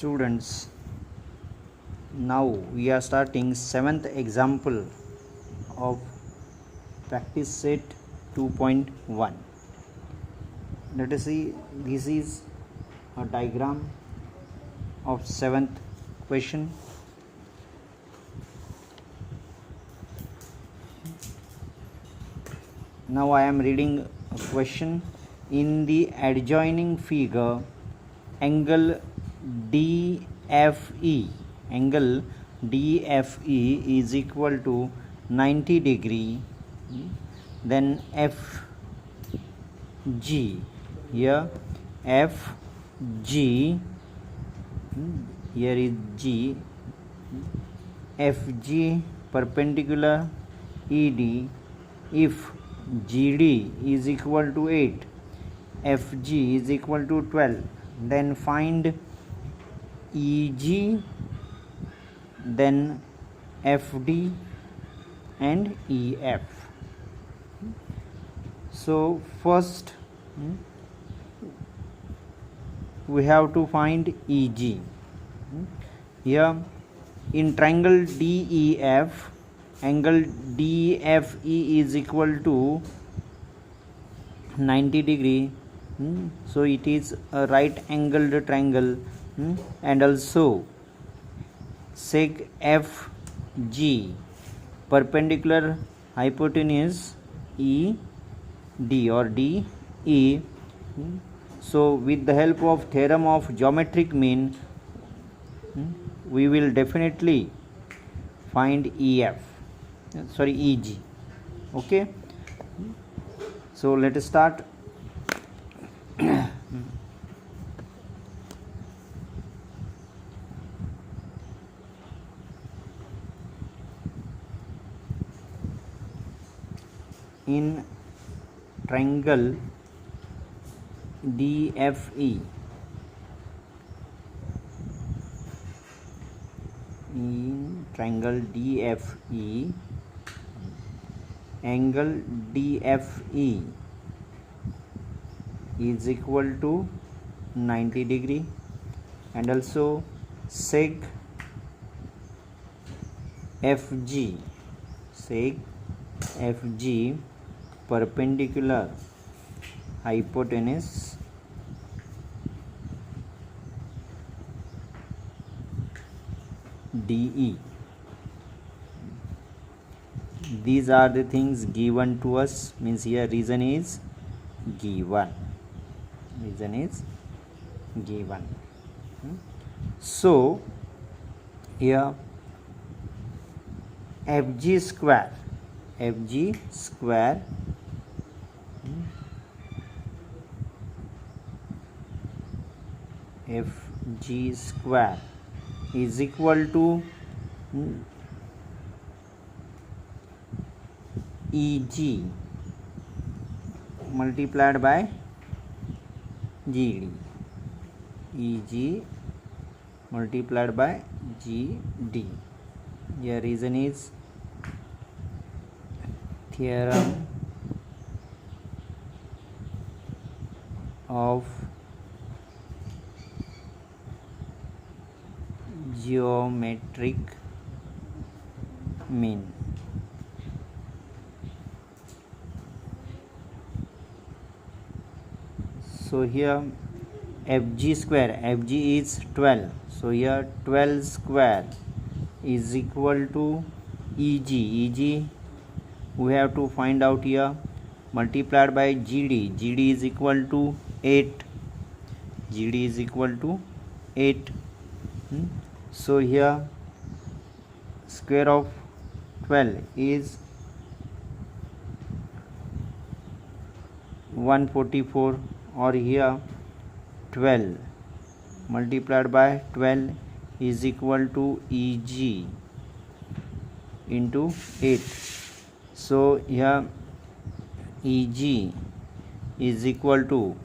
Students, now we are starting 7th example of practice set 2.1. Let us see, this is a diagram of 7th question. Now I am reading a question. In the adjoining figure, angle DFE is equal to 90 degree. Then FG, here FG, here is G, FG perpendicular ED if GD is equal to 8, FG is equal to 12, then find EG, then FD and EF. So first we have to find EG. Here in triangle DEF, angle DFE is equal to 90 degree. So it is a right angled triangle, and also sec FG perpendicular hypotenuse ED or DE. So with the help of theorem of geometric mean, we will definitely find EG. Okay, so let us start. In triangle DFE, angle DFE is equal to 90 degree, and also sec FG perpendicular hypotenuse DE. These are the things given to us, means here reason is given. So here FG square is equal to EG multiplied by GD. EG multiplied by GD. Your reason is theorem of geometric mean. So here FG square, FG is 12, so here 12 square is equal to EG we have to find out here, multiplied by GD is equal to 8, so here square of 12 is 144, or here 12 multiplied by 12 is equal to EG into 8. So here EG is equal to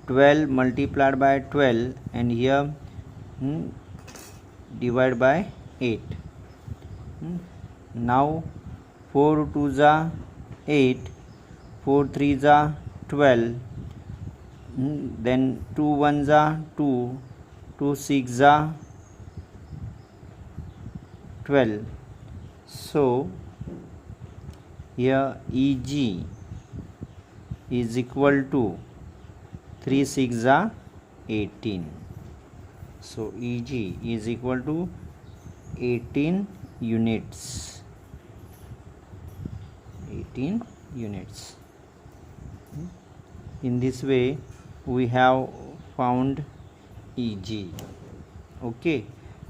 12 multiplied by 12, and here divide by 8. Now 4 2s are 8, 4 3s are 12, then 2 1s are 2, 2 6 are 12. So here EG is equal to 3 6 are 18. So EG is equal to 18 units. 18 units. In this way we have found EG. Okay,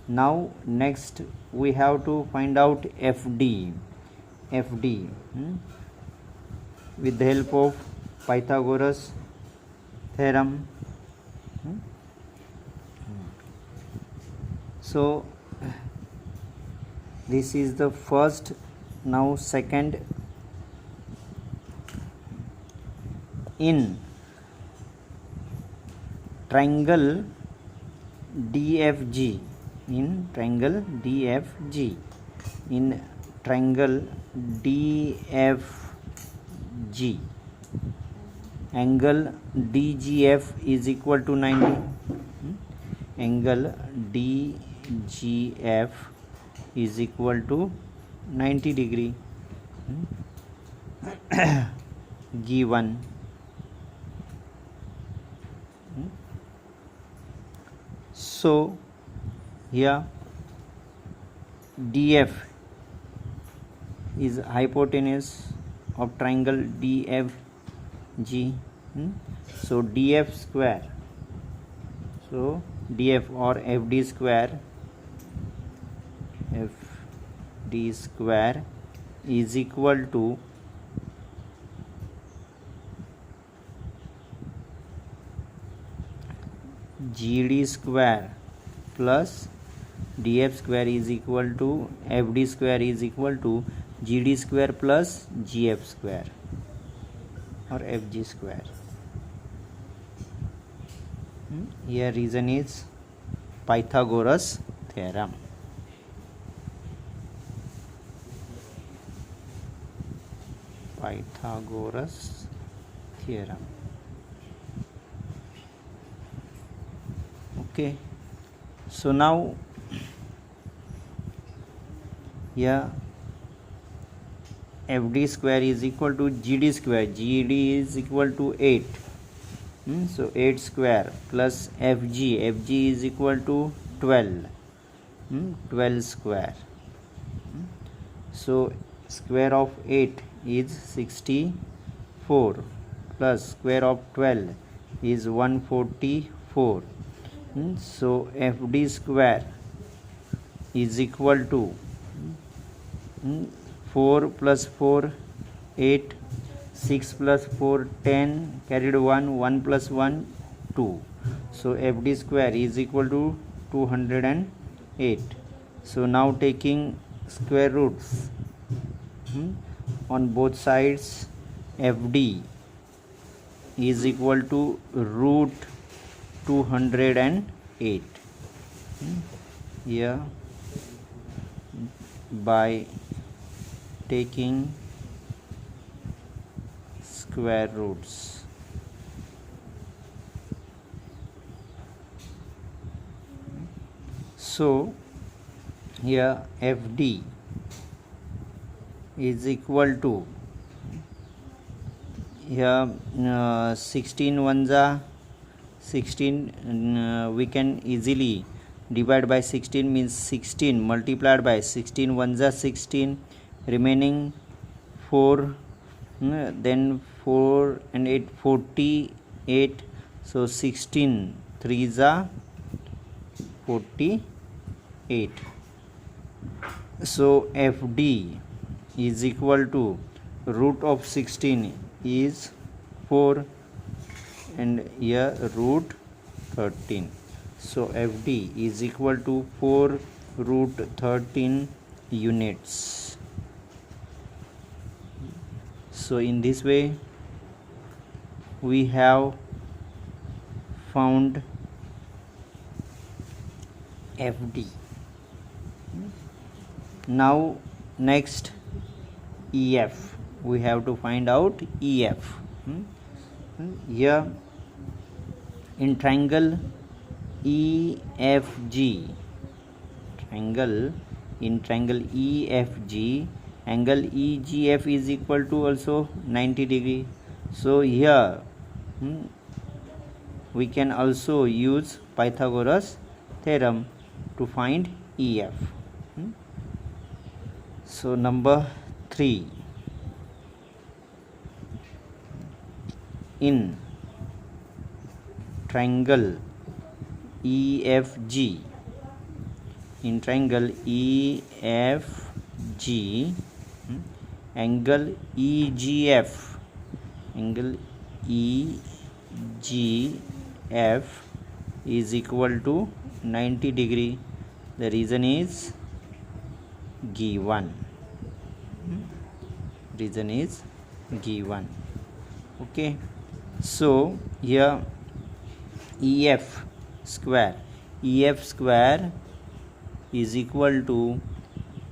now next we have to find out FD. With the help of Pythagoras theorem. So this is the first. Now second, in triangle DFG, in triangle DFG, angle DGF is equal to 90. Angle DGF is equal to 90 degree. Given. So here DF is hypotenuse of triangle DFG. So DF square, so DF or FD square is equal to GD square plus DF square is equal to FD square is equal to GD square plus GF square or FG square. Here reason is Pythagoras theorem. Pythagoras theorem. Okay, so now here FD square is equal to GD square. GD is equal to 8. So 8 square plus FG is equal to 12. 12 square. So square of 8 is 64 plus square of 12 is 144. So FD square is equal to 4 plus 4 8, 6 plus 4 10, carried 1 plus 1 2. So FD square is equal to 208. So now taking square roots on both sides, FD is equal to root 208. Here by taking square roots. So here FD is equal to, here 16 ones are 16, we can easily divide by 16, means 16 multiplied by 16 ones are 16, remaining 4, then 4 and 8 48. So 16 3s are 48. So FD is equal to root of 16 is 4 and here root 13. So FD is equal to 4 root 13 units. So in this way we have found FD. Now next EF, we have to find out EF. Here in triangle EFG, triangle, in triangle EFG, angle EGF is equal to also 90 degree. So here we can also use Pythagoras theorem to find EF. So number 3, in triangle EFG, in triangle EFG, angle EGF, angle EGF is equal to 90 degree. The reason is given. Reason is given. Okay, so here EF square is equal to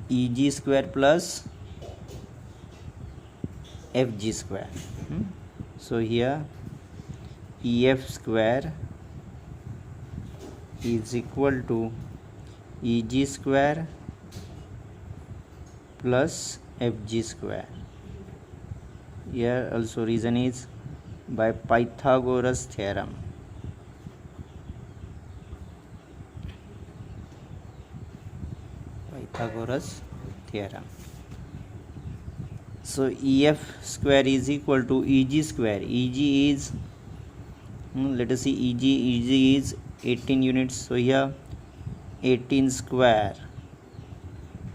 EG square plus FG square. So here EF square is equal to EG square plus FG square. Here also reason is by Pythagoras theorem. Pythagoras theorem. So EF square is equal to EG square. EG is let us see, EG is 18 units. So here 18 square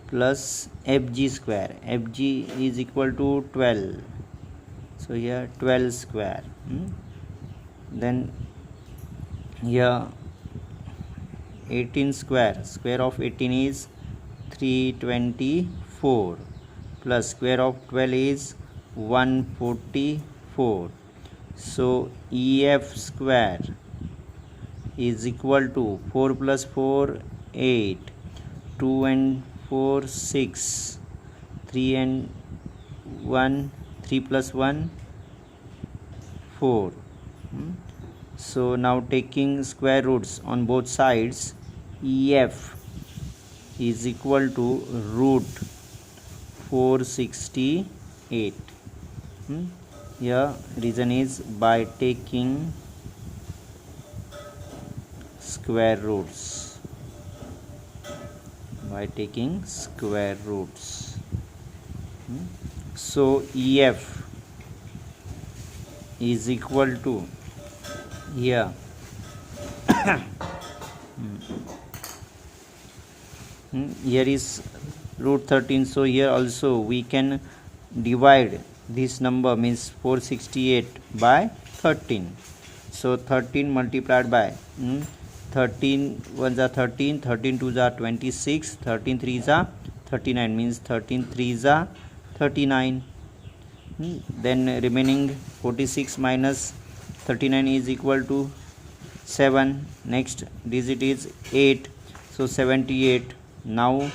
plus FG square. FG is equal to 12. So here 12 square. Then here 18 square of 18 is 324 plus square of 12 is 144. So EF square is equal to 4 plus 4 8, 2 and 4 6, 3 and 1, 3 plus 1 4. So now taking square roots on both sides, EF is equal to root 468. Here reason is by taking square roots. So EF is equal to here here is root 13. So here also we can divide this number, means 468, by 13. So 13 multiplied by 13 1s are 13, 13 2s are 26, 13 3s are 39, means 13 3s are 39. Then remaining 46 minus 39 is equal to 7. Next digit is 8, so 78. Now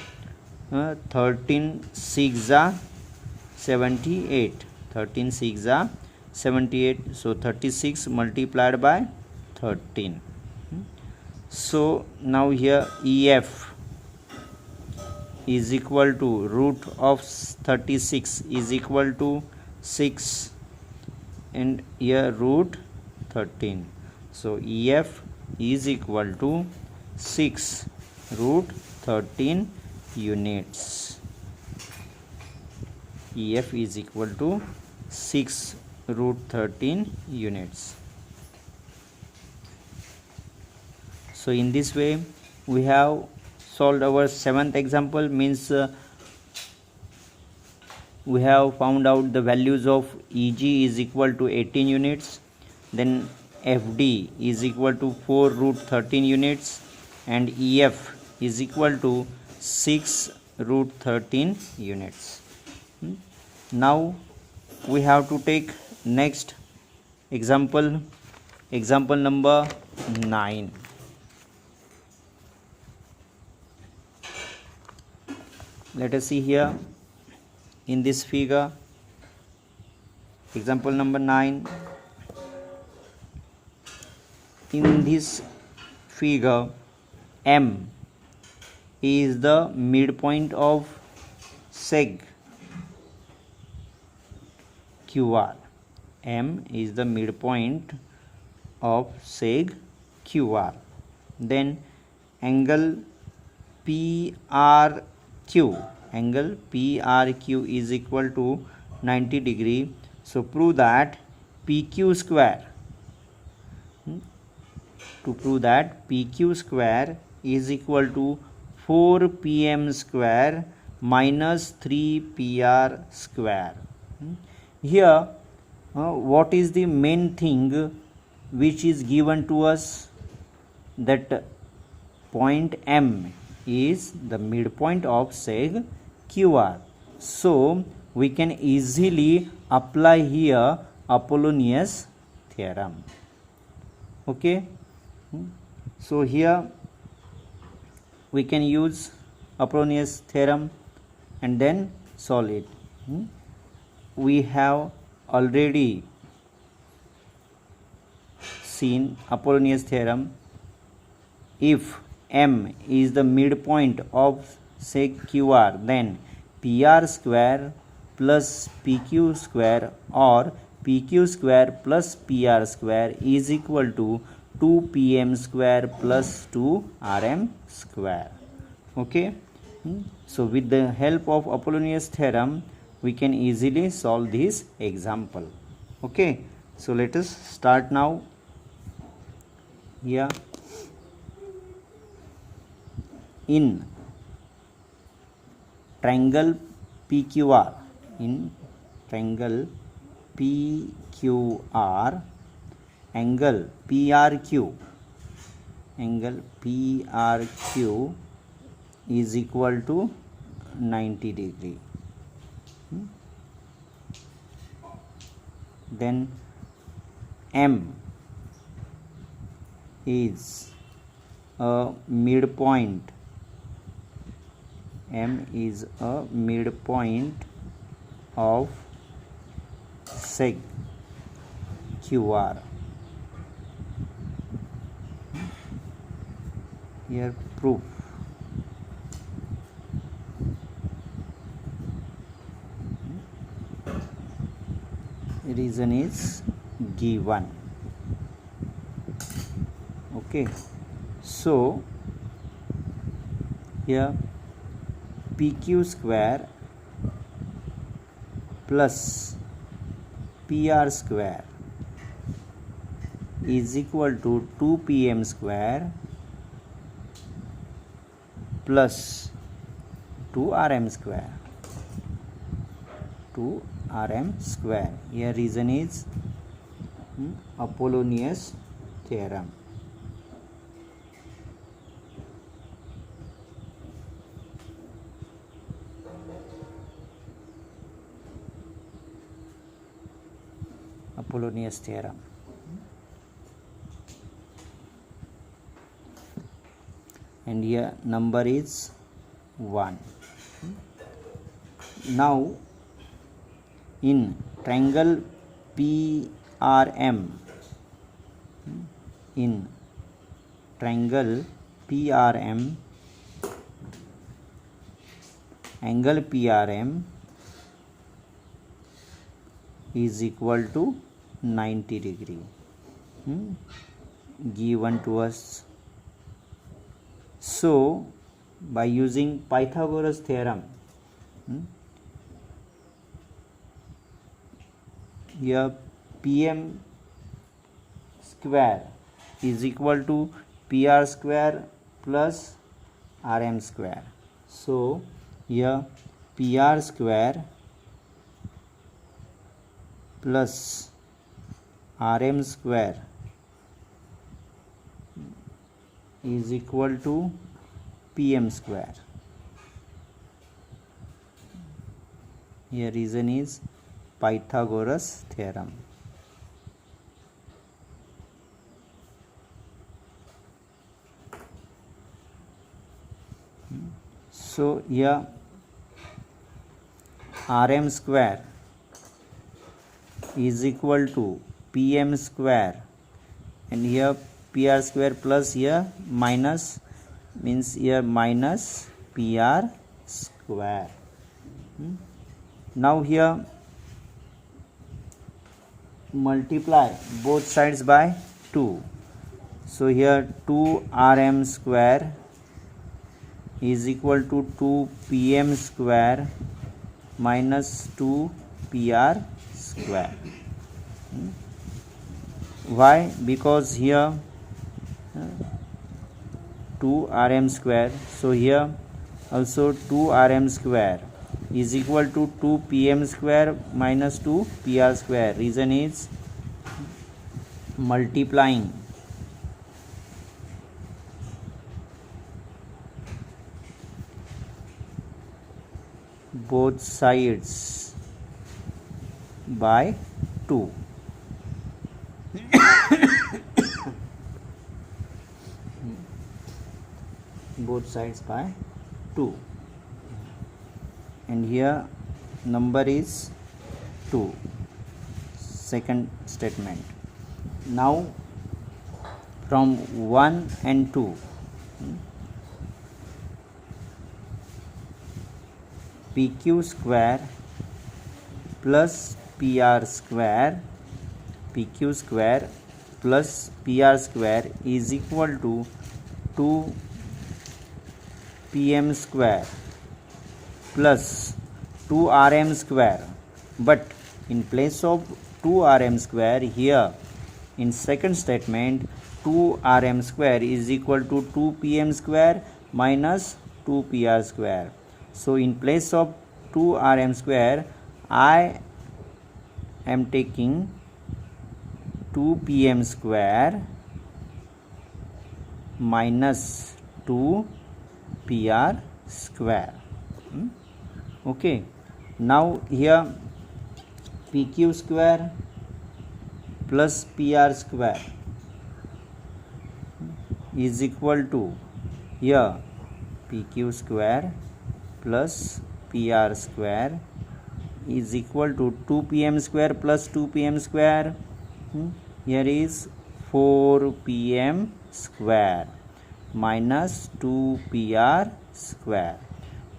13 6s are 78. 13 6s are 78. So 36 multiplied by 13. So now here EF is equal to root of 36 is equal to 6, and here root 13. So EF is equal to 6 root 13 units. EF is equal to 6 root 13 units. So in this way we have solved our 7th example, means we have found out the values of EG is equal to 18 units, then FD is equal to 4 root 13 units, and EF is equal to 6 root 13 units. Now we have to take next example, example number 9. Let us see here in this figure, example number 9. In this figure, M is the midpoint of seg QR. M is the midpoint of seg QR. Then angle PRQ, angle PRQ is equal to 90 degree. So prove that PQ square, to prove that PQ square is equal to 4PM square minus 3PR square. Here what is the main thing which is given to us? That point M is the midpoint of seg QR. So we can easily apply here Apollonius theorem. Okay, so here we can use Apollonius theorem and then solve it. We have already seen Apollonius theorem. If M is the midpoint of seg QR, then PR square plus PQ square or PQ square plus PR square is equal to 2PM square plus 2RM square. Okay, so with the help of Apollonius theorem we can easily solve this example. Okay, so let us start now. Here in triangle PQR, in triangle PQR, angle PRQ, angle PRQ is equal to 90 degree. Then M is a midpoint, M is a midpoint of seg QR. Here proof. Reason is given. Okay, so here PQ square plus PR square is equal to 2PM square plus 2RM square, 2RM square. Here reason is Apollonius theorem. Apollonius theorem. And here number is 1. Now in triangle PRM, in triangle PRM, angle PRM is equal to 90 degree given to us. So by using Pythagoras theorem, here PM square is equal to PR square plus RM square. So here PR square plus RM square is equal to PM square. Here reason is Pythagoras theorem. So here RM square is equal to PM square, and here PR square plus here minus, means here minus PR square. Now here multiply both sides by 2. So here 2RM square is equal to 2PM square minus 2PR square. Why? Because here 2RM square, so here also 2RM square is equal to 2PM square minus 2PR square. Reason is multiplying both sides by 2. Both sides by 2, and here number is 2. Second statement. Now from 1 and 2, PQ square plus PR square, PQ square plus PR square is equal to 2 PM square plus 2RM square. But in place of 2RM square, here in second statement 2RM square is equal to 2PM square minus 2PR square. So in place of 2RM square, I am taking 2PM square minus 2PR square. Okay, now here PQ square plus PR square is equal to, here PQ square plus PR square is equal to 2PM square plus 2PM square. Here is 4PM square minus 2PR square.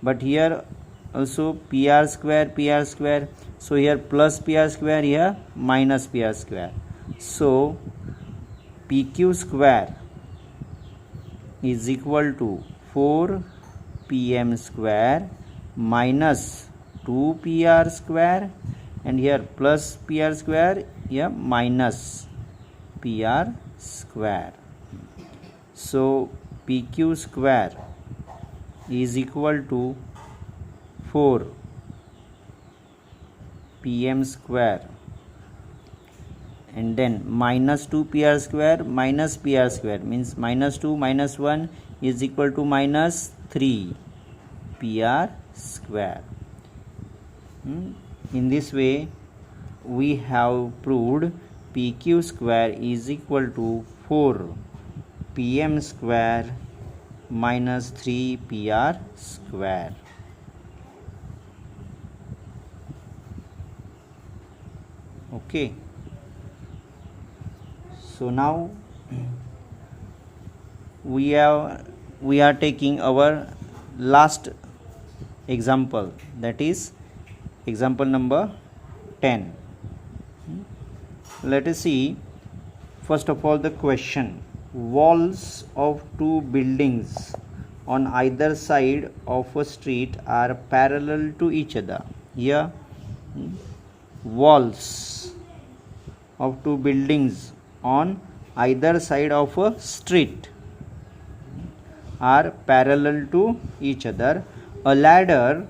But here also PR square, so here plus PR square, here minus PR square. So PQ square is equal to 4PM square minus 2PR square, and here plus PR square, here minus PR square. So PQ square is equal to 4 PM square, and then minus 2 PR square minus PR square, means minus 2 minus 1 is equal to minus 3 PR square. In this way we have proved PQ square is equal to 4 PM square minus 3 PR square. Okay, so now we are taking our last example, that is example number 10. Let us see first of all the question. Walls of two buildings on either side of a street are parallel to each other. Here walls of two buildings on either side of a street are parallel to each other. A ladder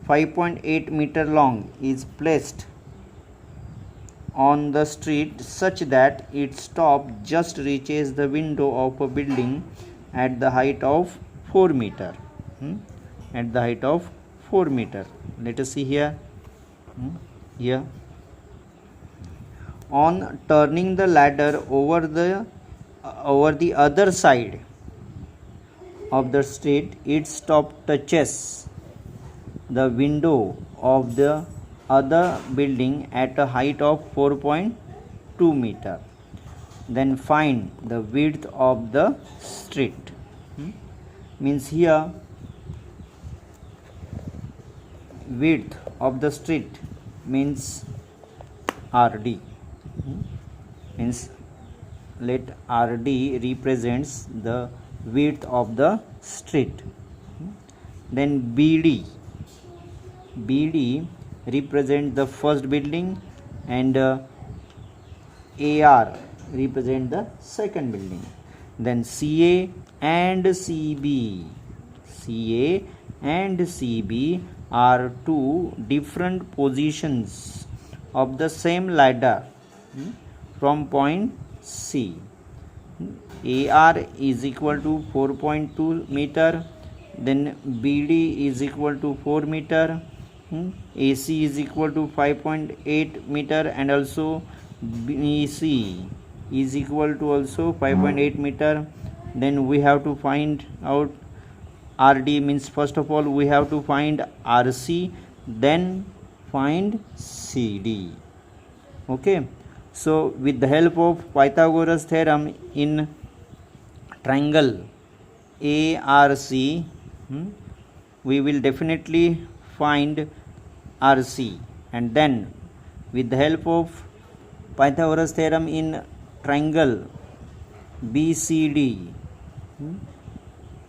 5.8 meter long is placed on the street such that its top just reaches the window of a building at the height of 4 meter. At the height of 4 meter. Let us see here. Here, on turning the ladder over the other side of the street, its top touches the window of the other building at a height of 4.2 meter. then find the width of the street. Means here width of the street means RD. Means let RD represents the width of the street. Then BD represent the first building, and AR represent the second building. Then CA and CB are two different positions of the same ladder from point C. AR is equal to 4.2 meter, then BD is equal to 4 meter, AC is equal to 5.8 meter, and also BC is equal to also 5.8 meter. Then we have to find out RD. Means first of all we have to find RC, then find CD. Okay, so with the help of Pythagoras theorem in triangle ARC, we will definitely find RC, and then with the help of Pythagoras theorem in triangle BCD,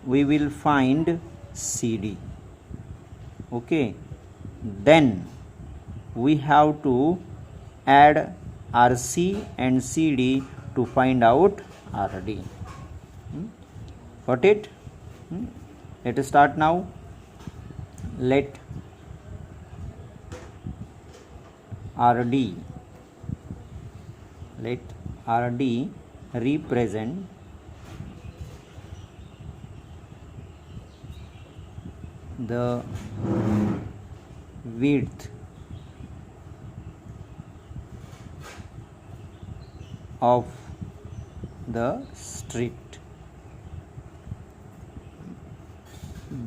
we will find CD. Okay, then we have to add RC and CD to find out RD. Got it? Let us start now. Let RD represent the width of the street.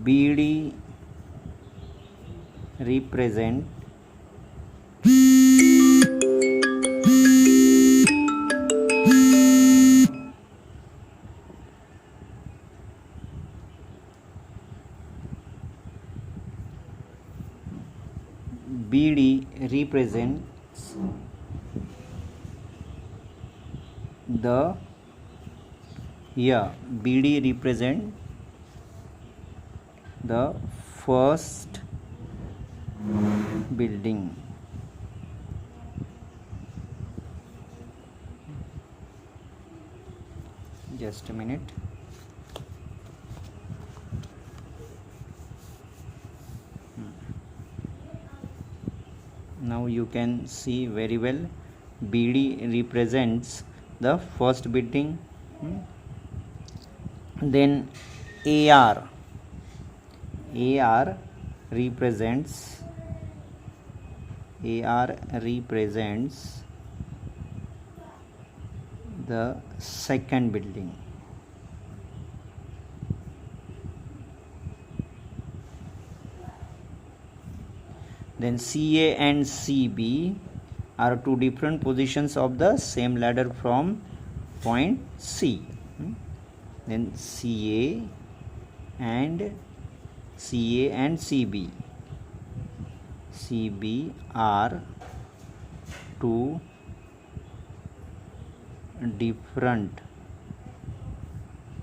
BD represent the BD represent the first building. Just a minute. Now you can see very well. BD represents the first building. Then AR represents the second building. Then CA and CB are two different positions of the same ladder from point C. Then CA and CB are two different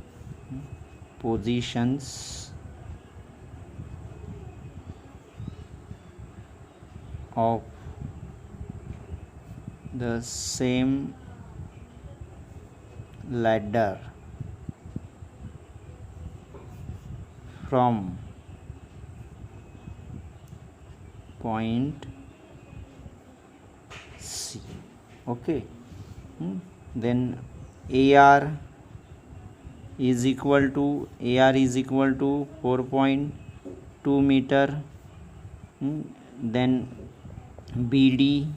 positions of the same ladder from point C. Okay. Then AR is equal to 4.2 meter. Then BD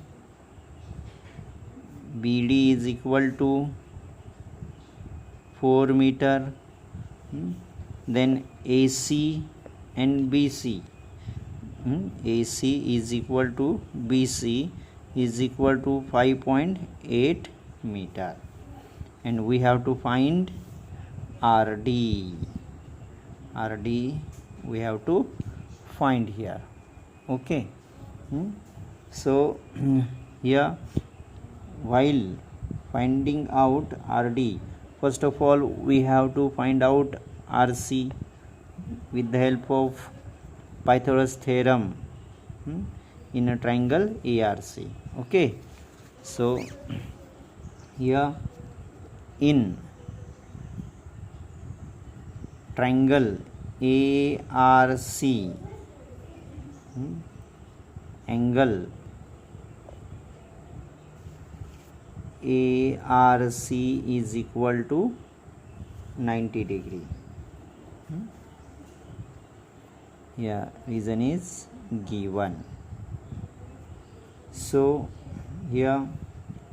is equal to 4 meter. Then AC and BC, AC is equal to BC is equal to 5.8 meter. and we have to find RD. RD we have to find here. Okay. So here, while finding out RD, first of all we have to find out RC with the help of Pythagoras theorem in a triangle ARC. Okay. So here in triangle ARC, angle ARC is equal to 90 degree. Yeah, reason is given. So here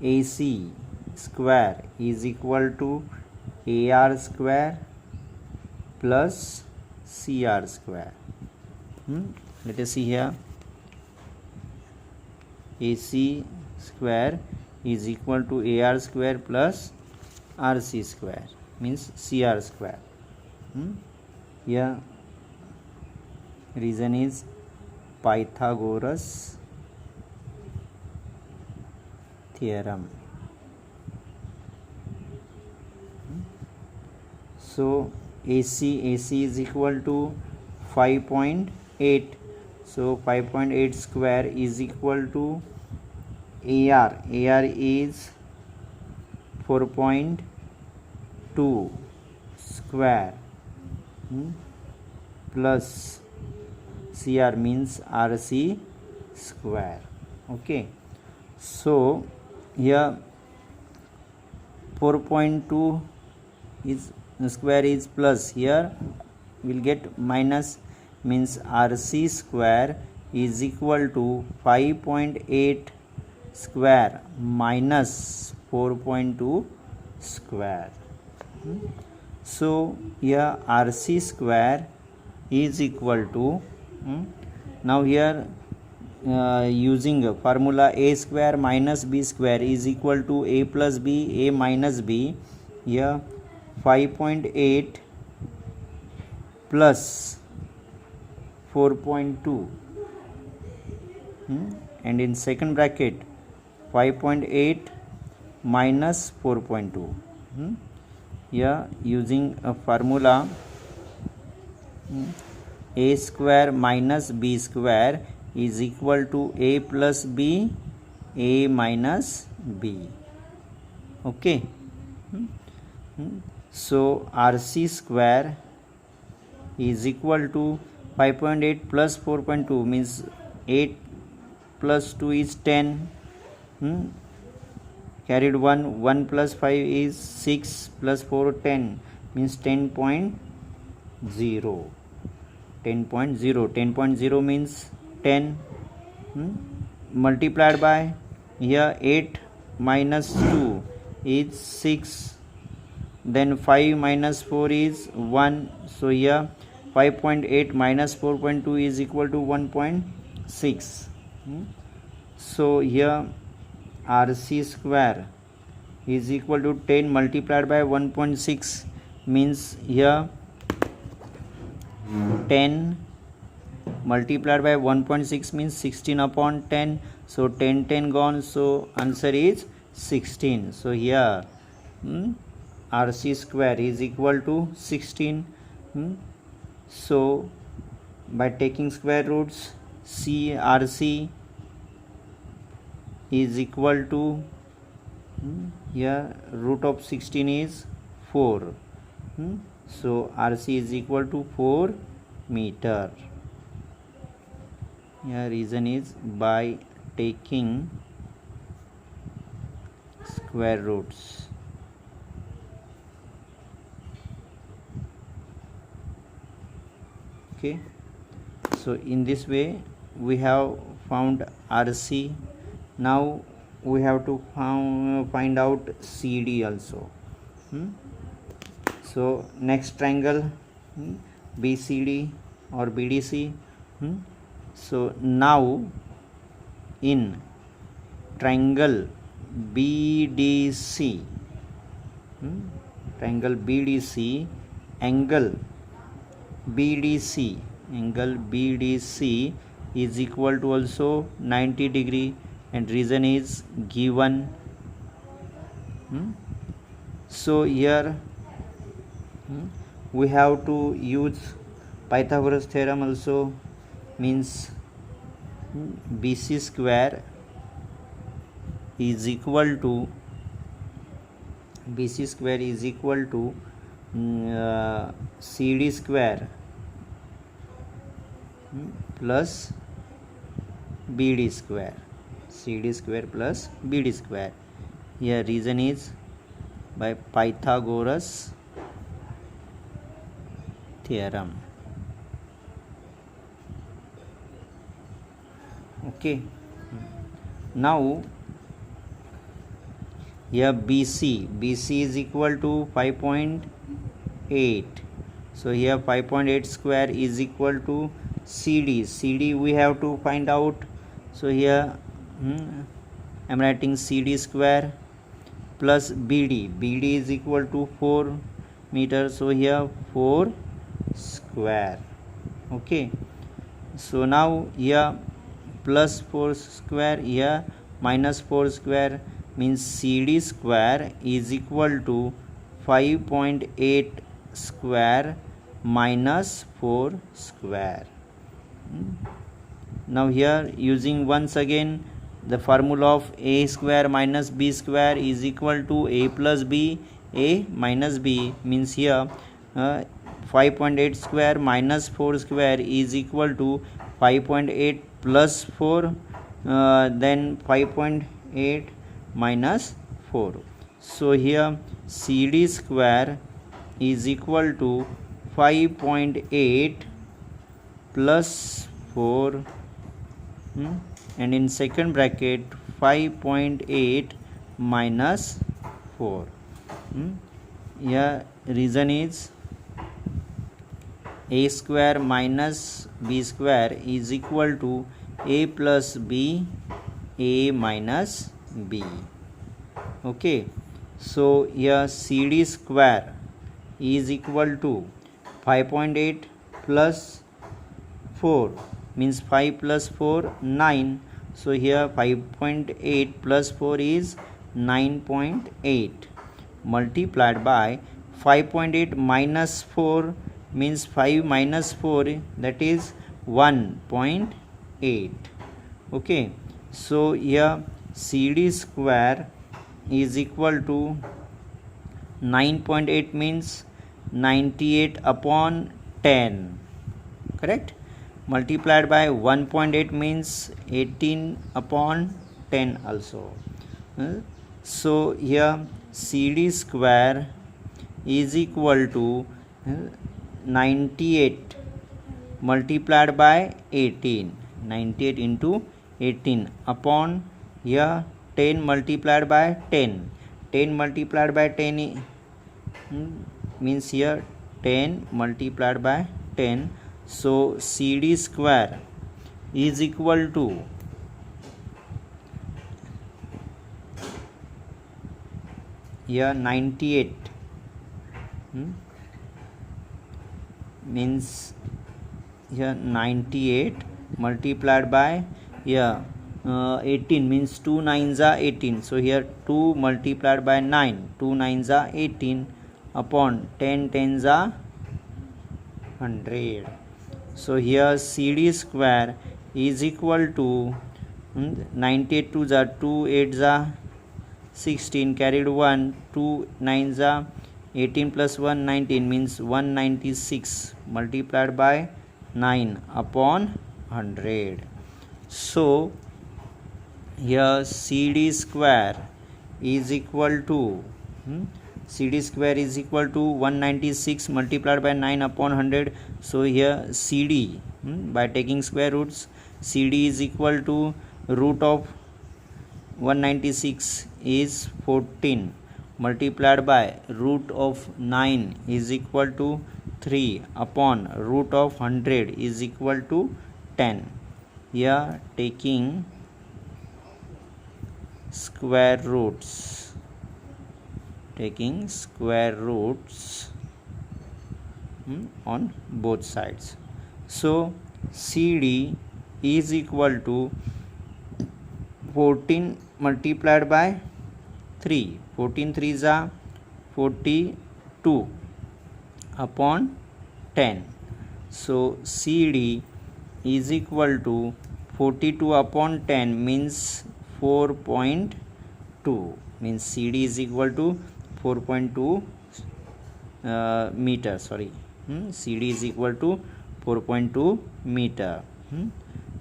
AC square is equal to AR square plus CR square. Let us see here. AC square is equal to AR square plus RC square, means CR square. Here reason is Pythagoras theorem. So AC is equal to 5.8. So 5.8 square is equal to AR. AR is 4.2 square plus CR means RC square. Okay. So here 4.2 is square is plus, here we'll get minus, means RC square is equal to 5.8 square minus 4.2 square. So here RC square is equal to now here using formula a square minus b square is equal to a plus b, a minus b. Here 5.8 plus 4.2 and in second bracket 5.8 minus 4.2. Here using a formula a square minus b square is equal to a plus b, a minus b. Okay. So RC square is equal to 5.8 plus 4.2 means 8 plus 2 is 10. Carried 1 plus 5 is 6 plus 4 10 means 10.0. 10.0 means 10 multiplied by here 8 minus 2 is 6, then 5 minus 4 is 1. So here 5.8 minus 4.2 is equal to 1.6. So here RC square is equal to 10 multiplied by 1.6 means here 10 multiplied by 1.6 means 16 upon 10. So 10 gone, so answer is 16. So here RC square is equal to 16. So by taking square roots, CRC is equal to here root of 16 is 4. So RC is equal to 4 meter. Here reason is by taking square roots. Okay. So in this way we have found RC. Now we have to find out CD also. So next triangle BCD or BDC. So now in triangle BDC, triangle BDC, angle BDC is equal to also 90 degree, and reason is given. So here we have to use Pythagoras theorem also, means BC square is equal to CD square plus BD square, CD square plus BD square. Here reason is by Pythagoras theorem. Okay, now here BC is equal to 5.8. So here 5.8 square is equal to CD we have to find out. So here I am writing CD square plus BD is equal to 4 meter. So here 4 square. Okay, so now here plus 4 square, here minus 4 square, means CD square is equal to 5.8 square minus 4 square. Now here using once again the formula of A square minus B square is equal to A plus B, A minus B, means here 5.8 square minus 4 square is equal to 5.8 plus 4, then 5.8 minus 4. So here CD square is equal to 5.8 plus 4, and in second bracket 5.8 minus 4. Here reason is A square minus B square is equal to A plus B, A minus B. Okay, so here CD square is equal to 5.8 plus 4, means 5 plus 4 9. So here 5.8 plus 4 is 9.8 multiplied by 5.8 minus 4, means 5 minus 4, that is 1.8. Okay, so here CD square is equal to 9.8, means 98 upon 10, correct, multiplied by 1.8 means 18 upon 10 also. So here CD square is equal to 98 multiplied by 18, 98 into 18 upon here 10 multiplied by 10, 10 multiplied by 10 means here 10 multiplied by 10. So CD square is equal to here 98, means here 98 multiplied by here 18, means 2 9s are 18. So here 2 multiplied by 9, 2 9s are 18 upon 10 10s are 100. So here CD square is equal to 98 2s are 2 8s are 16, carried 1, 2 9s are 18 plus 1 19, means 196 multiplied by 9 upon 100. So here CD square is equal to CD square is equal to 196 multiplied by 9 upon 100. So here CD, by taking square roots, CD is equal to root of 196 is 14 multiplied by root of 9 is equal to 3 upon root of 100 is equal to 10. Here taking square roots, taking square roots on both sides. So CD is equal to 14 multiplied by 3. 14 3s are 42 upon 10. So CD is equal to 42 upon 10 means 4.2, means CD is equal to 4.2 meter. CD is equal to 4.2 meter.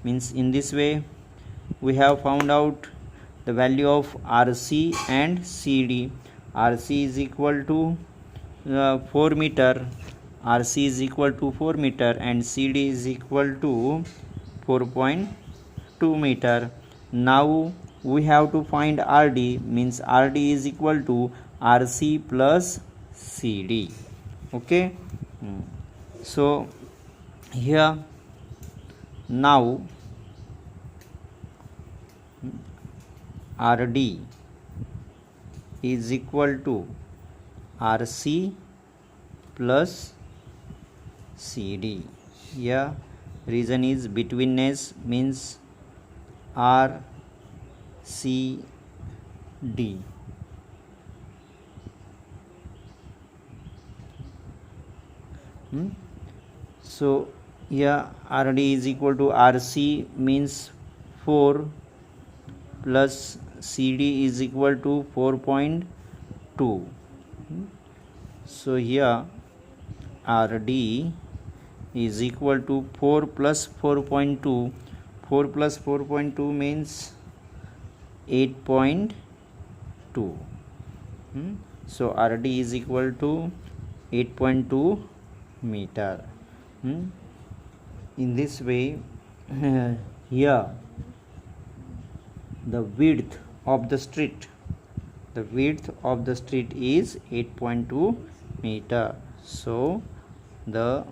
Means in this way we have found out the value of RC and CD. RC is equal to 4 meter, RC is equal to 4 meter and CD is equal to 4.2 meter. Now we have to find RD, means RD is equal to RC plus CD. Okay. So here now RD is equal to RC plus CD. Here reason is betweenness, means RCD. So here RD is equal to RC means 4 plus CD is equal to 4.2. So here RD is equal to 4 plus 4.2. 4 plus 4.2 means 8.2. So RD is equal to 8.2 meter. In this way here the width of the street is 8.2 meter. So the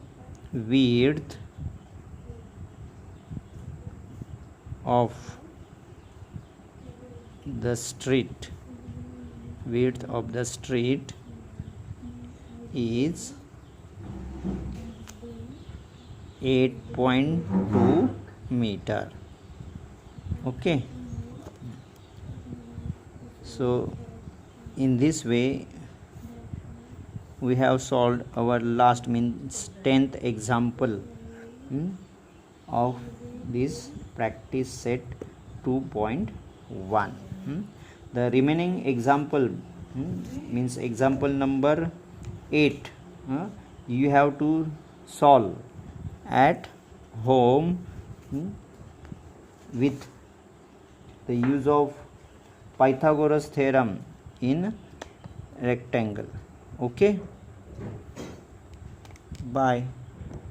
width of the street is 8.2 meter. Okay. So in this way we have solved our last, means 10th example of this practice set 2.1. The remaining example means example number 8 you have to solve at home with the use of Pythagoras theorem in rectangle. Okay, bye.